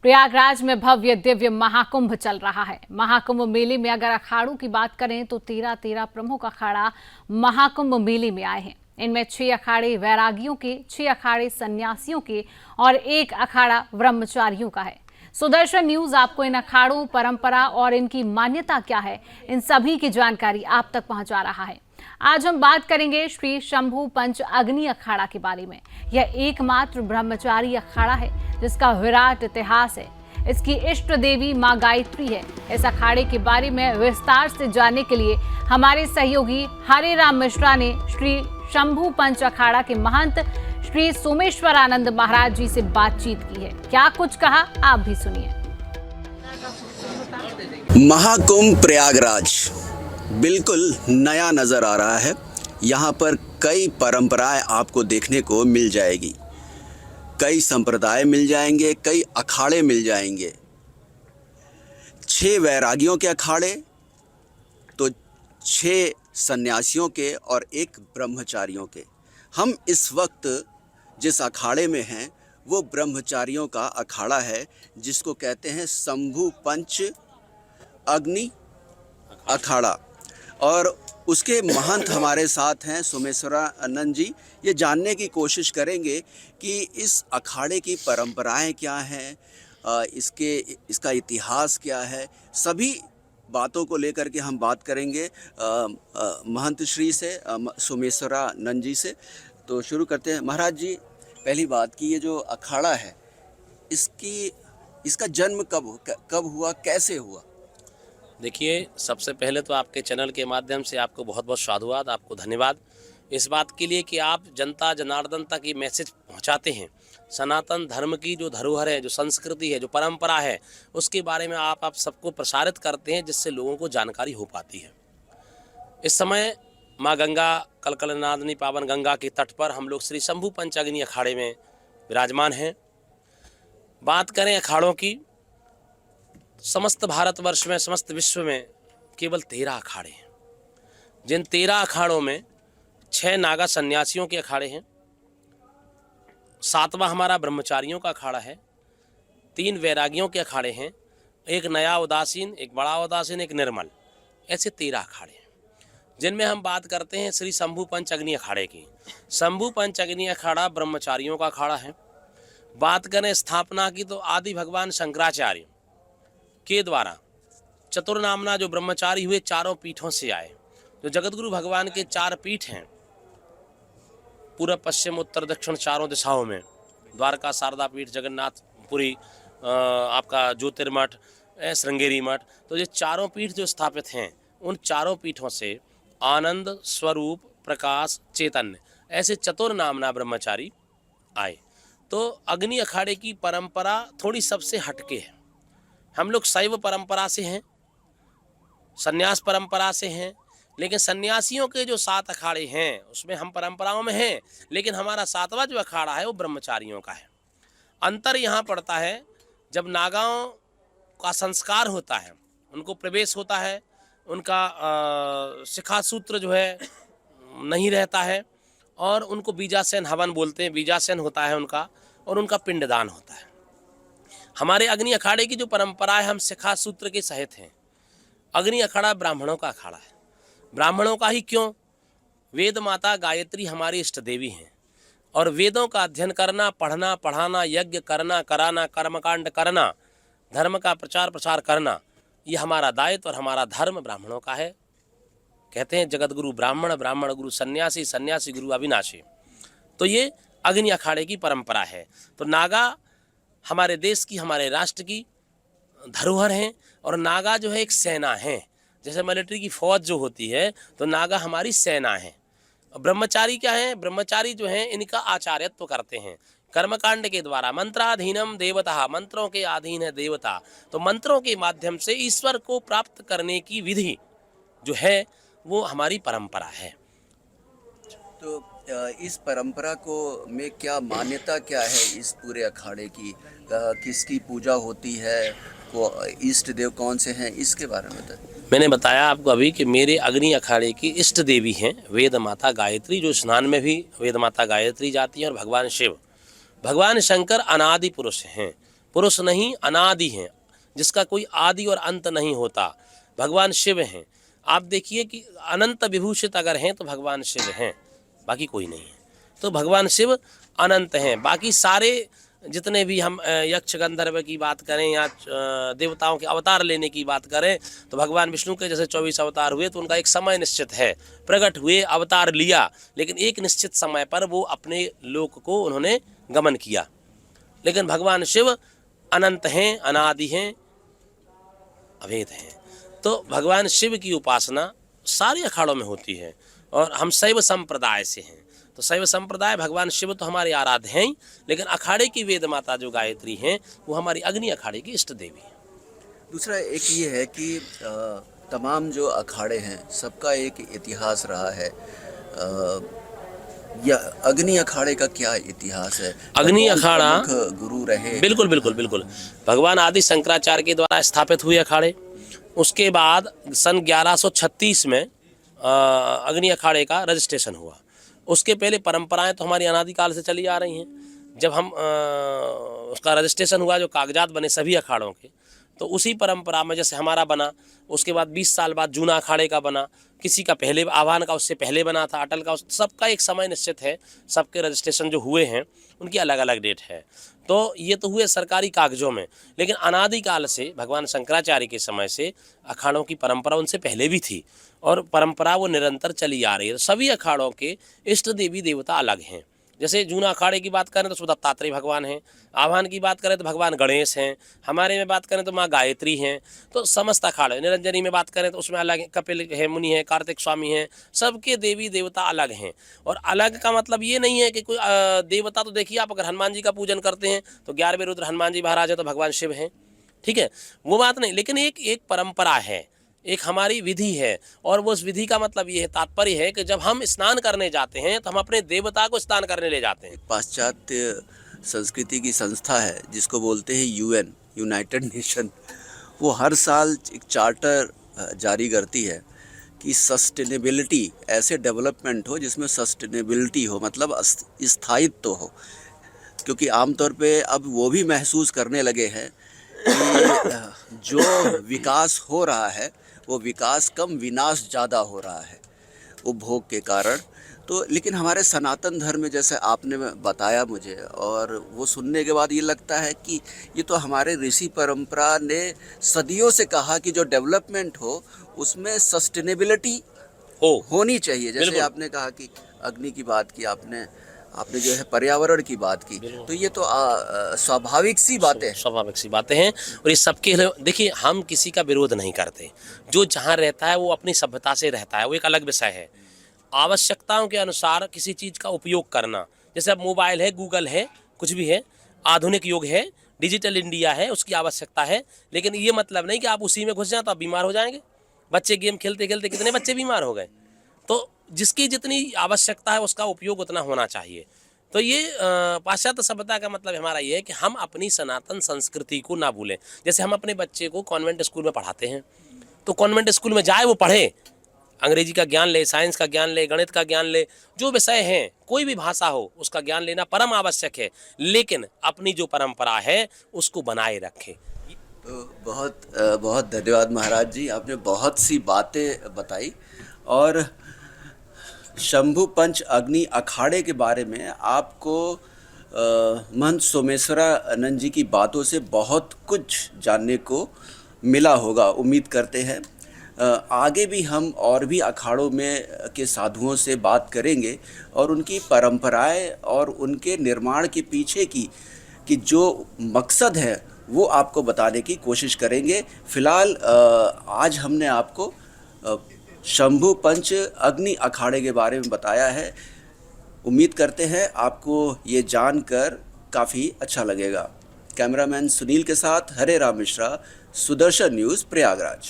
प्रयागराज में भव्य दिव्य महाकुंभ चल रहा है। महाकुंभ मेले में अगर अखाड़ों की बात करें तो 13 प्रमुख अखाड़ा महाकुंभ मेले में आए हैं। इनमें 6 अखाड़े वैरागियों के, 6 अखाड़े सन्यासियों के और 1 अखाड़ा ब्रह्मचारियों का है। सुदर्शन न्यूज आपको इन अखाड़ों, परंपरा और इनकी मान्यता क्या है, इन सभी की जानकारी आप तक पहुंचा रहा है। आज हम बात करेंगे श्री शंभू पंच अग्नि अखाड़ा के बारे में। यह एकमात्र ब्रह्मचारी अखाड़ा है जिसका विराट इतिहास है। इसकी इष्ट देवी मां गायत्री है। इस अखाड़े के बारे में विस्तार से जानने के लिए हमारे सहयोगी हरे राम मिश्रा ने श्री शंभू पंच अखाड़ा के महंत श्री सोमेश्वरानंद महाराज जी से बातचीत की है। क्या कुछ कहा, आप भी सुनिए। महाकुंभ प्रयागराज बिल्कुल नया नज़र आ रहा है। यहाँ पर कई परंपराएं आपको देखने को मिल जाएगी, कई संप्रदाय मिल जाएंगे, कई अखाड़े मिल जाएंगे। 6 वैरागियों के अखाड़े तो 6 सन्यासियों के और 1 ब्रह्मचारियों के। हम इस वक्त जिस अखाड़े में हैं वो ब्रह्मचारियों का अखाड़ा है, जिसको कहते हैं शंभू पंच अग्नि अखाड़ा। और उसके महंत हमारे साथ हैं सोमेश्वरानंद जी। ये जानने की कोशिश करेंगे कि इस अखाड़े की परंपराएं क्या हैं, इसका इतिहास क्या है। सभी बातों को लेकर के हम बात करेंगे महंत श्री से, सोमेश्वरानंद जी से। तो शुरू करते हैं। महाराज जी, पहली बात कि ये जो अखाड़ा है इसका जन्म कब हुआ, कैसे हुआ? देखिए, सबसे पहले तो आपके चैनल के माध्यम से आपको बहुत बहुत साधुवाद, आपको धन्यवाद इस बात के लिए कि आप जनता जनार्दन तक ये मैसेज पहुंचाते हैं। सनातन धर्म की जो धरोहर है, जो संस्कृति है, जो परंपरा है, उसके बारे में आप सबको प्रसारित करते हैं, जिससे लोगों को जानकारी हो पाती है। इस समय माँ गंगा, कलकलनादिनी पावन गंगा के तट पर हम लोग श्री शंभू पंच अग्नि अखाड़े में विराजमान हैं। बात करें अखाड़ों की, समस्त भारतवर्ष में, समस्त विश्व में केवल 13 अखाड़े हैं। जिन 13 अखाड़ों में 6 नागा सन्यासियों के अखाड़े हैं, 7वां हमारा ब्रह्मचारियों का अखाड़ा है, 3 वैरागियों के अखाड़े हैं, 1 नया उदासीन, 1 बड़ा उदासीन, 1 निर्मल। ऐसे 13 अखाड़े हैं जिनमें हम बात करते हैं श्री शंभू पंच अग्नि अखाड़े की। शंभू पंच अग्नि अखाड़ा ब्रह्मचारियों का अखाड़ा है। बात करें स्थापना की तो आदि भगवान शंकराचार्य के द्वारा चतुर्नामना जो ब्रह्मचारी हुए, 4 पीठों से आए। जो जगतगुरु भगवान के 4 पीठ हैं, पूर्व पश्चिम उत्तर दक्षिण चारों दिशाओं में, द्वारका शारदा पीठ, जगन्नाथपुरी, आपका ज्योतिर्मठ, श्रृंगेरी मठ। तो ये 4 पीठ जो स्थापित हैं, उन 4 पीठों से आनंद, स्वरूप, प्रकाश, चैतन्य, ऐसे चतुर्नामना ब्रह्मचारी आए। तो अग्नि अखाड़े की परंपरा थोड़ी सबसे हटके है। हम लोग शैव परंपरा से हैं, सन्यास परंपरा से हैं, लेकिन सन्यासियों के जो 7 अखाड़े हैं उसमें हम परंपराओं में हैं, लेकिन हमारा 7वां जो अखाड़ा है वो ब्रह्मचारियों का है। अंतर यहाँ पड़ता है, जब नागाओं का संस्कार होता है, उनको प्रवेश होता है, उनका शिखा सूत्र जो है नहीं रहता है, और उनको बीजासेन हवन बोलते हैं, बीजासेन होता है उनका, और उनका पिंडदान होता है। हमारे अग्नि अखाड़े की जो परंपरा है, हम शिखा सूत्र के सहित हैं। अग्नि अखाड़ा ब्राह्मणों का अखाड़ा है। ब्राह्मणों का ही क्यों? वेद माता गायत्री हमारी इष्ट देवी हैं, और वेदों का अध्ययन करना, पढ़ना, पढ़ाना, यज्ञ करना, कराना, कर्मकांड करना, धर्म का प्रचार प्रसार करना, ये हमारा दायित्व और हमारा धर्म ब्राह्मणों का है। कहते हैं जगत गुरु ब्राह्मण, ब्राह्मण गुरु सन्यासी, सन्यासी गुरु अविनाशी। तो ये अग्नि अखाड़े की परंपरा है। तो नागा हमारे देश की, हमारे राष्ट्र की धरोहर हैं, और नागा जो है एक सेना है। जैसे मिलिट्री की फौज जो होती है, तो नागा हमारी सेना है। ब्रह्मचारी क्या है? ब्रह्मचारी जो हैं इनका आचार्यत्व करते हैं कर्मकांड के द्वारा। मंत्राधीनम देवता, मंत्रों के अधीन है देवता। तो मंत्रों के माध्यम से ईश्वर को प्राप्त करने की विधि जो है वो हमारी परंपरा है। तो इस परंपरा को में क्या मान्यता क्या है इस पूरे अखाड़े की? किसकी पूजा होती है, को इष्ट देव कौन से हैं, इसके बारे में बताइए। मैंने बताया आपको अभी कि मेरे अग्नि अखाड़े की इष्ट देवी हैं वेद माता गायत्री, जो स्नान में भी वेद माता गायत्री जाती हैं, और भगवान शिव, भगवान शंकर अनादि पुरुष हैं। पुरुष नहीं अनादि हैं, जिसका कोई आदि और अंत नहीं होता, भगवान शिव हैं। आप देखिए कि अनंत विभूषित अगर हैं तो भगवान शिव हैं, बाकी कोई नहीं है। तो भगवान शिव अनंत हैं। बाकी सारे जितने भी हम यक्ष गंधर्व की बात करें या देवताओं के अवतार लेने की बात करें तो भगवान विष्णु के जैसे 24 अवतार हुए तो उनका एक समय निश्चित है, प्रकट हुए, अवतार लिया, लेकिन एक निश्चित समय पर वो अपने लोक को उन्होंने गमन किया। लेकिन भगवान शिव अनंत हैं, अनादि हैं, अभेद हैं। तो भगवान शिव की उपासना सारे अखाड़ों में होती है और हम शैव संप्रदाय से हैं। तो शैव संप्रदाय भगवान शिव तो हमारे आराध्य हैं ही, लेकिन अखाड़े की वेद माता जो गायत्री हैं वो हमारी अग्नि अखाड़े की इष्ट देवी हैं। दूसरा एक ये है कि तमाम जो अखाड़े हैं सबका एक इतिहास रहा है। या अग्नि अखाड़े का क्या इतिहास है? अग्नि अखाड़ा गुरु रहे? बिल्कुल बिल्कुल बिल्कुल भगवान आदि शंकराचार्य के द्वारा स्थापित हुए अखाड़े। उसके बाद सन 1136 में अग्नि अखाड़े का रजिस्ट्रेशन हुआ। उसके पहले परंपराएं तो हमारी अनादिकाल से चली आ रही हैं। जब हम उसका रजिस्ट्रेशन हुआ, जो कागजात बने सभी अखाड़ों के, तो उसी परंपरा में जैसे हमारा बना, उसके बाद 20 साल बाद जूना अखाड़े का बना, किसी का पहले आह्वान का उससे पहले बना था, अटल का, सबका एक समय निश्चित है। सबके रजिस्ट्रेशन जो हुए हैं उनकी अलग अलग डेट है। तो ये तो हुए सरकारी कागजों में, लेकिन अनादिकाल से भगवान शंकराचार्य के समय से अखाड़ों की परंपरा उनसे पहले भी थी और परंपरा वो निरंतर चली आ रही है। तो सभी अखाड़ों के इष्ट देवी देवता अलग हैं। जैसे जूना अखाड़े की बात करें तो उसमें दत्तात्रेय भगवान हैं, आह्वान की बात करें तो भगवान गणेश हैं, हमारे में बात करें तो माँ गायत्री हैं। तो समस्त अखाड़े, निरंजनी में बात करें तो उसमें अलग कपिल है, मुनि है, कार्तिक स्वामी हैं, सबके देवी देवता अलग हैं। और अलग का मतलब ये नहीं है कि कोई देवता, तो देखिए आप अगर हनुमान जी का पूजन करते हैं तो 11वें रुद्र हनुमान जी महाराज है तो भगवान शिव हैं, ठीक है, वो बात नहीं। लेकिन एक परंपरा है, एक हमारी विधि है, और वो उस विधि का मतलब ये है, तात्पर्य है कि जब हम स्नान करने जाते हैं तो हम अपने देवता को स्नान करने ले जाते हैं। पाश्चात्य संस्कृति की संस्था है जिसको बोलते हैं यूएन, यूनाइटेड नेशन। वो हर साल एक चार्टर जारी करती है कि सस्टेनेबिलिटी, ऐसे डेवलपमेंट हो जिसमें सस्टेनेबिलिटी हो, मतलब स्थायित्व हो। क्योंकि आमतौर पे अब वो भी महसूस करने लगे हैं कि जो विकास हो रहा है वो विकास कम, विनाश ज़्यादा हो रहा है उपभोग के कारण। तो लेकिन हमारे सनातन धर्म में, जैसे आपने बताया मुझे, और वो सुनने के बाद ये लगता है कि ये तो हमारे ऋषि परंपरा ने सदियों से कहा कि जो डेवलपमेंट हो उसमें सस्टेनेबिलिटी होनी चाहिए। जैसे आपने कहा कि अग्नि की बात की, आपने जो है पर्यावरण की बात की, तो ये तो स्वाभाविक सी बातें हैं। स्वाभाविक सी बातें हैं और ये सबके लिए। देखिए, हम किसी का विरोध नहीं करते, जो जहाँ रहता है वो अपनी सभ्यता से रहता है, वो एक अलग विषय है। आवश्यकताओं के अनुसार किसी चीज़ का उपयोग करना, जैसे अब मोबाइल है, गूगल है, कुछ भी है, आधुनिक युग है, डिजिटल इंडिया है, उसकी आवश्यकता है। लेकिन ये मतलब नहीं कि आप उसी में घुस जाएं तो आप बीमार हो जाएंगे। बच्चे गेम खेलते खेलते कितने बच्चे बीमार हो गए। तो जिसकी जितनी आवश्यकता है उसका उपयोग उतना होना चाहिए। तो ये पाश्चात्य सभ्यता का मतलब हमारा ये है कि हम अपनी सनातन संस्कृति को ना भूलें। जैसे हम अपने बच्चे को कॉन्वेंट स्कूल में पढ़ाते हैं, तो कॉन्वेंट स्कूल में जाए, वो पढ़े, अंग्रेजी का ज्ञान ले, साइंस का ज्ञान ले, गणित का ज्ञान ले, जो विषय हैं, कोई भी भाषा हो उसका ज्ञान लेना परम आवश्यक है। लेकिन अपनी जो परंपरा है उसको बनाए रखें। तो बहुत बहुत धन्यवाद महाराज जी, आपने बहुत सी बातें बताई। और शंभु पंच अग्नि अखाड़े के बारे में आपको महंत सोमेश्वरानंद जी की बातों से बहुत कुछ जानने को मिला होगा, उम्मीद करते हैं। आगे भी हम और भी अखाड़ों में के साधुओं से बात करेंगे और उनकी परंपराएं और उनके निर्माण के पीछे की जो मकसद है वो आपको बताने की कोशिश करेंगे। फिलहाल आज हमने आपको शंभु पंच अग्नि अखाड़े के बारे में बताया है। उम्मीद करते हैं आपको ये जानकर काफ़ी अच्छा लगेगा। कैमरामैन सुनील के साथ हरे राम मिश्रा, सुदर्शन न्यूज़, प्रयागराज।